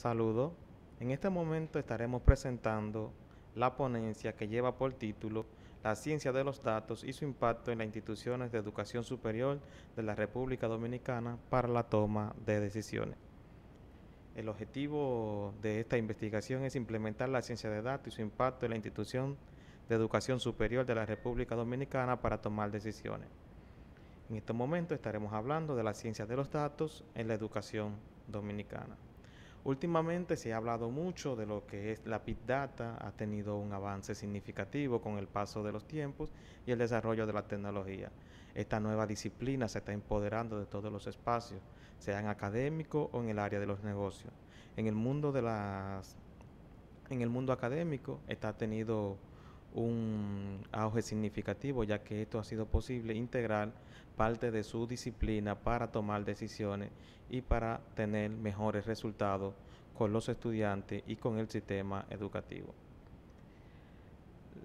Saludos. En este momento estaremos presentando la ponencia que lleva por título La ciencia de los datos y su impacto en las instituciones de educación superior de la República Dominicana para la toma de decisiones. El objetivo de esta investigación es implementar la ciencia de datos y su impacto en la institución de educación superior de la República Dominicana para tomar decisiones. En este momento estaremos hablando de la ciencia de los datos en la educación dominicana. Últimamente se ha hablado mucho de lo que es la Big Data, ha tenido un avance significativo con el paso de los tiempos y el desarrollo de la tecnología. Esta nueva disciplina se está empoderando de todos los espacios, sean académicos o en el área de los negocios. En el mundo en el mundo académico está tenido un auge significativo, ya que esto ha sido posible integrar parte de su disciplina para tomar decisiones y para tener mejores resultados con los estudiantes y con el sistema educativo.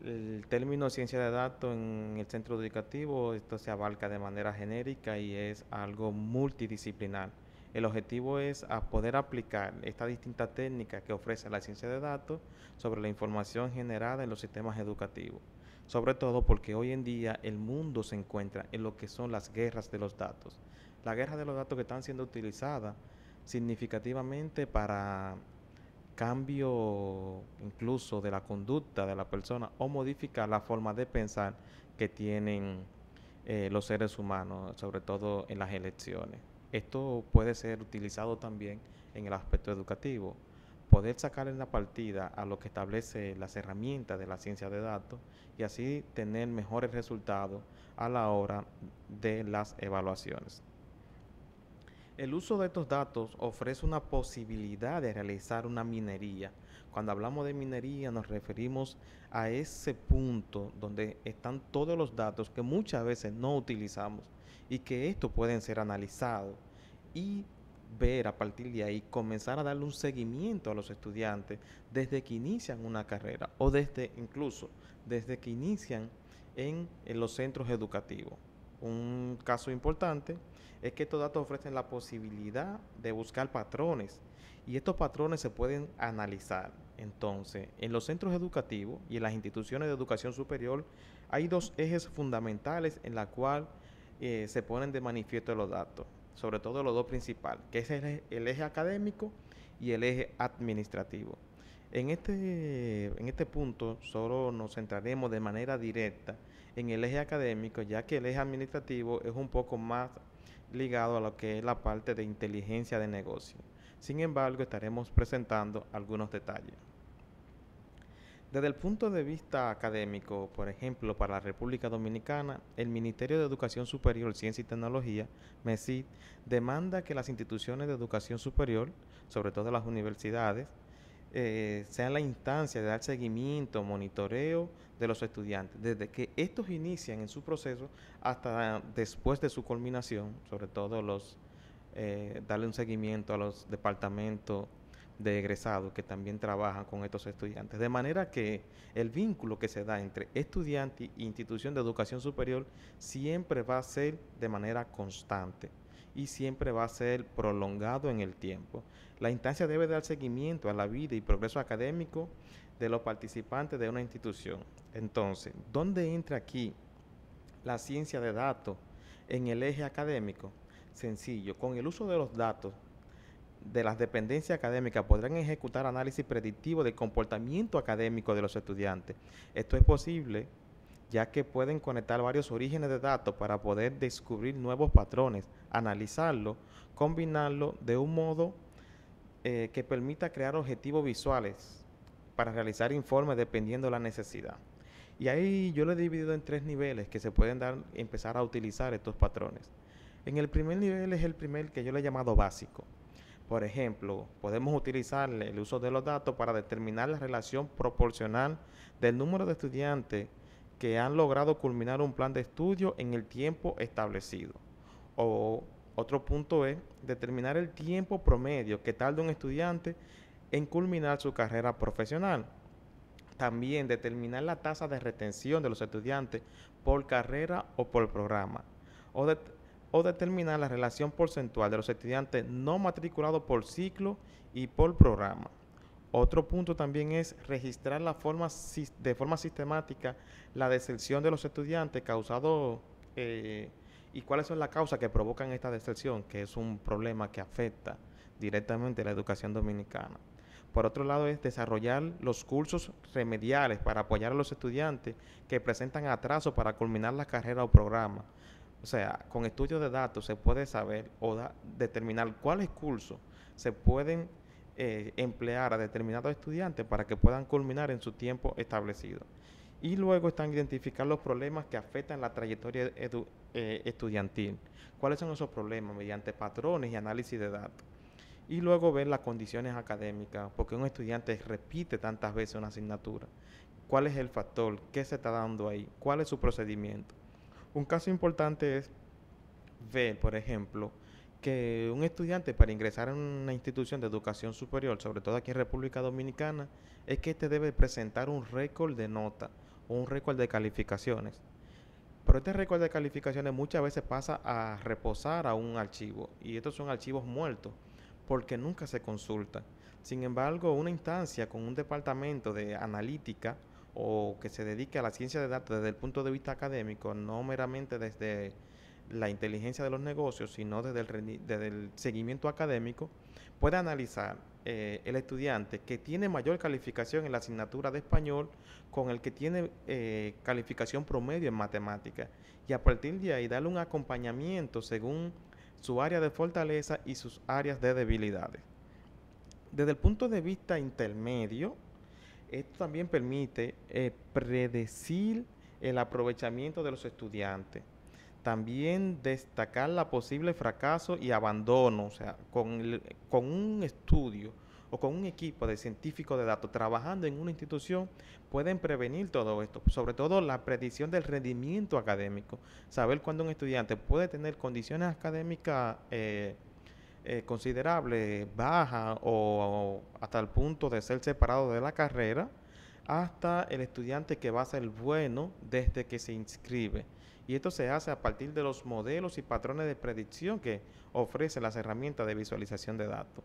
El término ciencia de datos en el centro educativo, esto se abarca de manera genérica y es algo multidisciplinar. El objetivo es poder aplicar estas distintas técnicas que ofrece la ciencia de datos sobre la información generada en los sistemas educativos. Sobre todo porque hoy en día el mundo se encuentra en lo que son las guerras de los datos. Las guerras de los datos que están siendo utilizadas significativamente para cambio incluso de la conducta de la persona o modificar la forma de pensar que tienen los seres humanos, sobre todo en las elecciones. Esto puede ser utilizado también en el aspecto educativo. Poder sacar en la partida a lo que establece las herramientas de la ciencia de datos y así tener mejores resultados a la hora de las evaluaciones. El uso de estos datos ofrece una posibilidad de realizar una minería. Cuando hablamos de minería nos referimos a ese punto donde están todos los datos que muchas veces no utilizamos y que estos pueden ser analizados y ver a partir de ahí, comenzar a darle un seguimiento a los estudiantes desde que inician una carrera o desde que inician en los centros educativos. Un caso importante es que estos datos ofrecen la posibilidad de buscar patrones y estos patrones se pueden analizar. Entonces, en los centros educativos y en las instituciones de educación superior hay dos ejes fundamentales en la cual se ponen de manifiesto los datos, sobre todo los dos principales, que es el eje académico y el eje administrativo. En este punto solo nos centraremos de manera directa en el eje académico, ya que el eje administrativo es un poco más ligado a lo que es la parte de inteligencia de negocio. Sin embargo, estaremos presentando algunos detalles. Desde el punto de vista académico, por ejemplo, para la República Dominicana, el Ministerio de Educación Superior, Ciencia y Tecnología, MESIT, demanda que las instituciones de educación superior, sobre todo las universidades, sean la instancia de dar seguimiento, monitoreo de los estudiantes, desde que estos inician en su proceso hasta después de su culminación, sobre todo darle un seguimiento a los departamentos de egresados que también trabajan con estos estudiantes. De manera que el vínculo que se da entre estudiante e institución de educación superior siempre va a ser de manera constante y siempre va a ser prolongado en el tiempo. La instancia debe dar seguimiento a la vida y progreso académico de los participantes de una institución. Entonces, ¿dónde entra aquí la ciencia de datos en el eje académico? Sencillo, con el uso de los datos de las dependencias académicas podrán ejecutar análisis predictivo del comportamiento académico de los estudiantes. Esto es posible ya que pueden conectar varios orígenes de datos para poder descubrir nuevos patrones, analizarlo, combinarlo de un modo que permita crear objetivos visuales para realizar informes dependiendo de la necesidad. Y ahí yo lo he dividido en tres niveles que se pueden empezar a utilizar estos patrones. En el primer nivel es el primer que yo le he llamado básico. Por ejemplo, podemos utilizar el uso de los datos para determinar la relación proporcional del número de estudiantes que han logrado culminar un plan de estudio en el tiempo establecido. O otro punto es determinar el tiempo promedio que tarda un estudiante en culminar su carrera profesional. También determinar la tasa de retención de los estudiantes por carrera o por programa. o determinar la relación porcentual de los estudiantes no matriculados por ciclo y por programa. Otro punto también es registrar de forma sistemática la deserción de los estudiantes causado y cuáles son las causas que provocan esta deserción, que es un problema que afecta directamente a la educación dominicana. Por otro lado, es desarrollar los cursos remediales para apoyar a los estudiantes que presentan atraso para culminar la carrera o programa. O sea, con estudios de datos se puede saber o determinar cuáles cursos se pueden emplear a determinados estudiantes para que puedan culminar en su tiempo establecido. Y luego están identificar los problemas que afectan la trayectoria estudiantil. ¿Cuáles son esos problemas? Mediante patrones y análisis de datos. Y luego ver las condiciones académicas, porque un estudiante repite tantas veces una asignatura. ¿Cuál es el factor? ¿Qué se está dando ahí? ¿Cuál es su procedimiento? Un caso importante es ver, por ejemplo, que un estudiante para ingresar en una institución de educación superior, sobre todo aquí en República Dominicana, es que este debe presentar un récord de nota o un récord de calificaciones. Pero este récord de calificaciones muchas veces pasa a reposar a un archivo y estos son archivos muertos porque nunca se consultan. Sin embargo, una instancia con un departamento de analítica o que se dedique a la ciencia de datos desde el punto de vista académico, no meramente desde la inteligencia de los negocios, sino desde el seguimiento académico, puede analizar el estudiante que tiene mayor calificación en la asignatura de español con el que tiene calificación promedio en matemáticas y a partir de ahí darle un acompañamiento según su área de fortaleza y sus áreas de debilidades. Desde el punto de vista intermedio, esto también permite predecir el aprovechamiento de los estudiantes. También destacar la posible fracaso y abandono, o sea, con un estudio o con un equipo de científicos de datos trabajando en una institución, pueden prevenir todo esto, sobre todo la predicción del rendimiento académico, saber cuándo un estudiante puede tener condiciones académicas considerable, baja o hasta el punto de ser separado de la carrera, hasta el estudiante que va a ser bueno desde que se inscribe. Y esto se hace a partir de los modelos y patrones de predicción que ofrecen las herramientas de visualización de datos.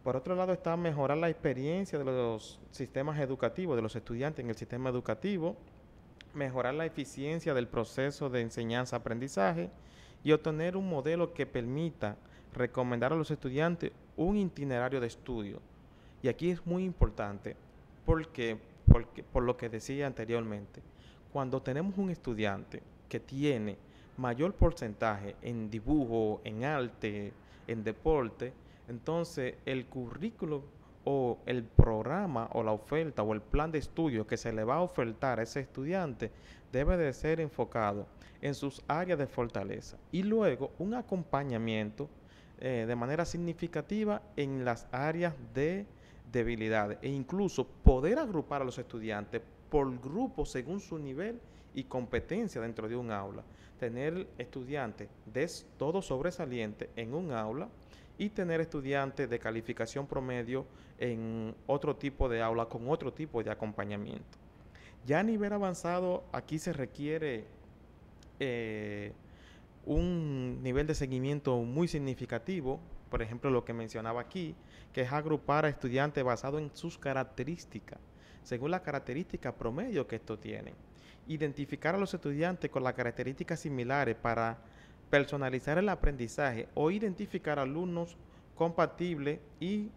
Por otro lado está mejorar la experiencia de los sistemas educativos, de los estudiantes en el sistema educativo, mejorar la eficiencia del proceso de enseñanza-aprendizaje y obtener un modelo que permita recomendar a los estudiantes un itinerario de estudio. Y aquí es muy importante porque por lo que decía anteriormente, cuando tenemos un estudiante que tiene mayor porcentaje en dibujo, en arte, en deporte, entonces el currículo o el programa o la oferta o el plan de estudio que se le va a ofertar a ese estudiante debe de ser enfocado en sus áreas de fortaleza y luego un acompañamiento de manera significativa en las áreas de debilidades e incluso poder agrupar a los estudiantes por grupos según su nivel y competencia dentro de un aula. Tener estudiantes de todo sobresaliente en un aula y tener estudiantes de calificación promedio en otro tipo de aula con otro tipo de acompañamiento. Ya a nivel avanzado, aquí se requiere un nivel de seguimiento muy significativo, por ejemplo, lo que mencionaba aquí, que es agrupar a estudiantes basado en sus características, según las características promedio que estos tienen. Identificar a los estudiantes con las características similares para personalizar el aprendizaje o identificar alumnos compatibles y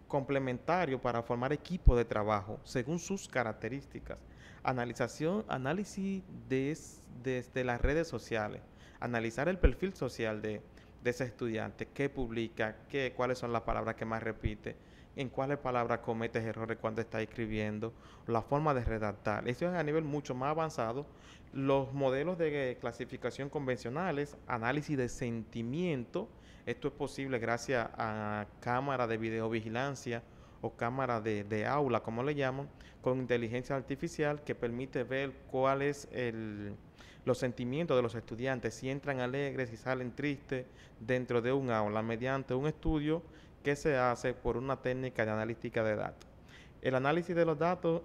complementarios para formar equipos de trabajo según sus características. Análisis desde las redes sociales, analizar el perfil social de ese estudiante, qué publica, cuáles son las palabras que más repite, en cuáles palabras cometes errores cuando está escribiendo, la forma de redactar. Esto es a nivel mucho más avanzado. Los modelos de clasificación convencionales, análisis de sentimiento, esto es posible gracias a cámaras de videovigilancia o cámaras de aula, como le llaman, con inteligencia artificial que permite ver cuál es los sentimientos de los estudiantes, si entran alegres, si salen tristes dentro de un aula, mediante un estudio que se hace por una técnica de analítica de datos. El análisis de los datos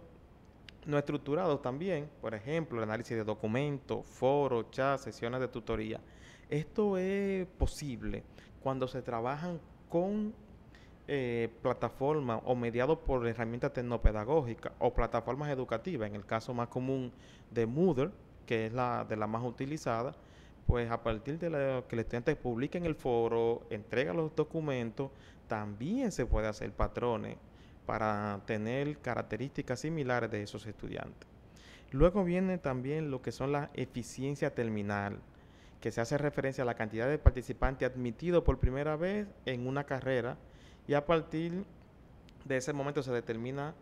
no estructurados también, por ejemplo, el análisis de documentos, foros, chats, sesiones de tutoría. Esto es posible cuando se trabajan con plataformas o mediados por herramientas tecnopedagógicas o plataformas educativas. En el caso más común de Moodle, que es la de la más utilizada, pues a partir de lo que el estudiante publica en el foro, entrega los documentos, también se puede hacer patrones para tener características similares de esos estudiantes. Luego viene también lo que son la eficiencia terminal, que se hace referencia a la cantidad de participantes admitidos por primera vez en una carrera y a partir de ese momento se determina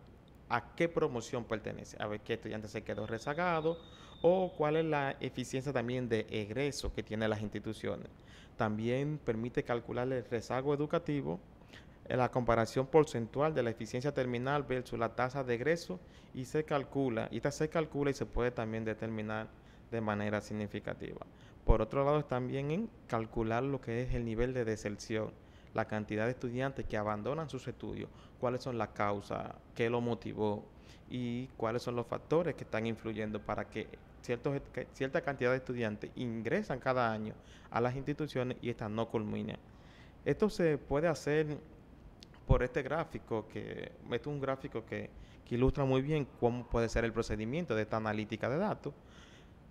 a qué promoción pertenece, a ver qué estudiante se quedó rezagado o cuál es la eficiencia también de egreso que tienen las instituciones. También permite calcular el rezago educativo, la comparación porcentual de la eficiencia terminal versus la tasa de egreso y esta se calcula y se puede también determinar de manera significativa. Por otro lado, también en calcular lo que es el nivel de deserción, la cantidad de estudiantes que abandonan sus estudios, cuáles son las causas, qué lo motivó y cuáles son los factores que están influyendo para que cierta cantidad de estudiantes ingresan cada año a las instituciones y estas no culminan. Esto se puede hacer por este gráfico, este es un gráfico que ilustra muy bien cómo puede ser el procedimiento de esta analítica de datos.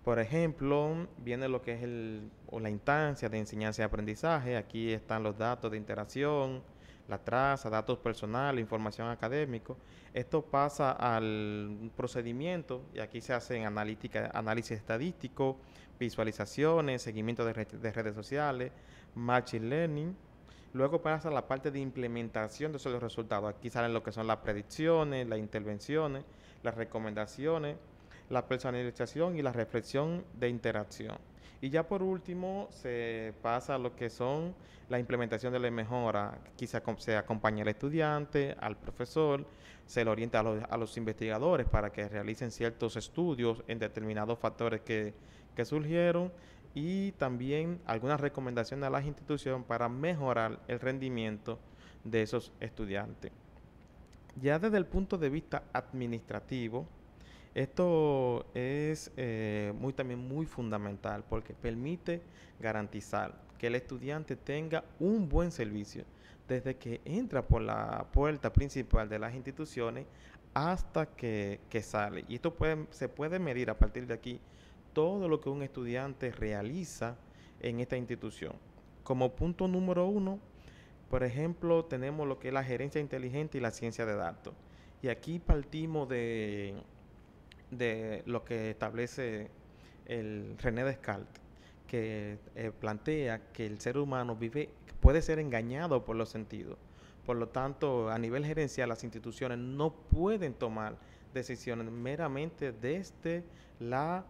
Por ejemplo, viene lo que es o la instancia de enseñanza y aprendizaje. Aquí están los datos de interacción, la traza, datos personales, información académica. Esto pasa al procedimiento y aquí se hacen análisis estadístico, visualizaciones, seguimiento de redes sociales, machine learning. Luego pasa a la parte de implementación de esos resultados. Aquí salen lo que son las predicciones, las intervenciones, las recomendaciones, la personalización y la reflexión de interacción. Y ya por último se pasa a lo que son la implementación de la mejora. Aquí se acompaña al estudiante, al profesor, se le orienta a los investigadores para que realicen ciertos estudios en determinados factores que surgieron y también algunas recomendaciones a las instituciones para mejorar el rendimiento de esos estudiantes. Ya desde el punto de vista administrativo, esto es también muy fundamental porque permite garantizar que el estudiante tenga un buen servicio desde que entra por la puerta principal de las instituciones hasta que sale. Y esto se puede medir a partir de aquí todo lo que un estudiante realiza en esta institución. Como punto número uno, por ejemplo, tenemos lo que es la gerencia inteligente y la ciencia de datos. Y aquí partimos de lo que establece el René Descartes, que plantea que el ser humano puede ser engañado por los sentidos. Por lo tanto, a nivel gerencial, las instituciones no pueden tomar decisiones meramente desde la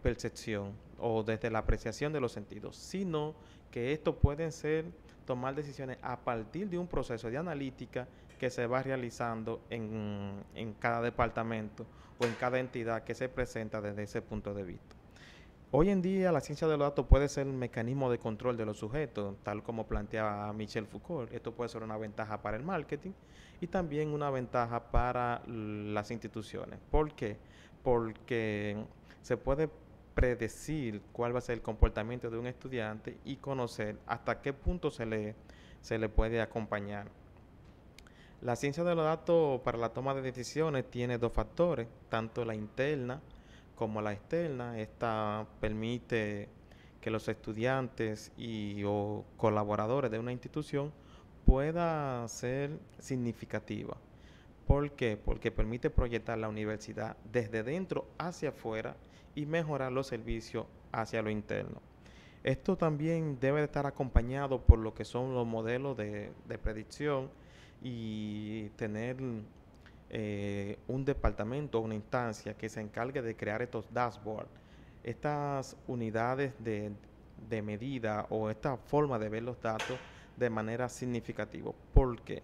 percepción o desde la apreciación de los sentidos, sino que esto pueden ser tomar decisiones a partir de un proceso de analítica que se va realizando en cada departamento o en cada entidad que se presenta desde ese punto de vista. Hoy en día la ciencia de los datos puede ser un mecanismo de control de los sujetos, tal como planteaba Michel Foucault. Esto puede ser una ventaja para el marketing y también una ventaja para las instituciones. ¿Por qué? Porque se puede predecir cuál va a ser el comportamiento de un estudiante y conocer hasta qué punto se le puede acompañar. La ciencia de los datos para la toma de decisiones tiene dos factores, tanto la interna como la externa. Esta permite que los estudiantes o colaboradores de una institución pueda ser significativa. ¿Por qué? Porque permite proyectar la universidad desde dentro hacia afuera y mejorar los servicios hacia lo interno. Esto también debe estar acompañado por lo que son los modelos de predicción y tener un departamento o una instancia que se encargue de crear estos dashboards, estas unidades de medida o esta forma de ver los datos de manera significativa. ¿Por qué?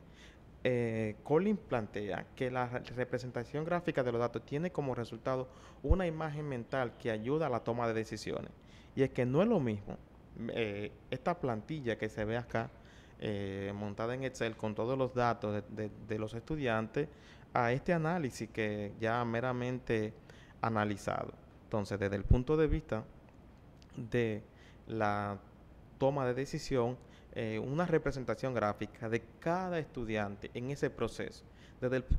Collins plantea que la representación gráfica de los datos tiene como resultado una imagen mental que ayuda a la toma de decisiones. Y es que no es lo mismo esta plantilla que se ve acá montada en Excel con todos los datos de los estudiantes a este análisis que ya meramente analizado. Entonces, desde el punto de vista de la toma de decisión, una representación gráfica de cada estudiante en ese proceso,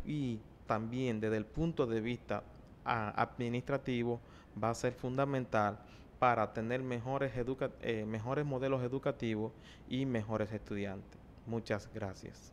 y también desde el punto de vista administrativo va a ser fundamental para tener mejores modelos educativos y mejores estudiantes. Muchas gracias.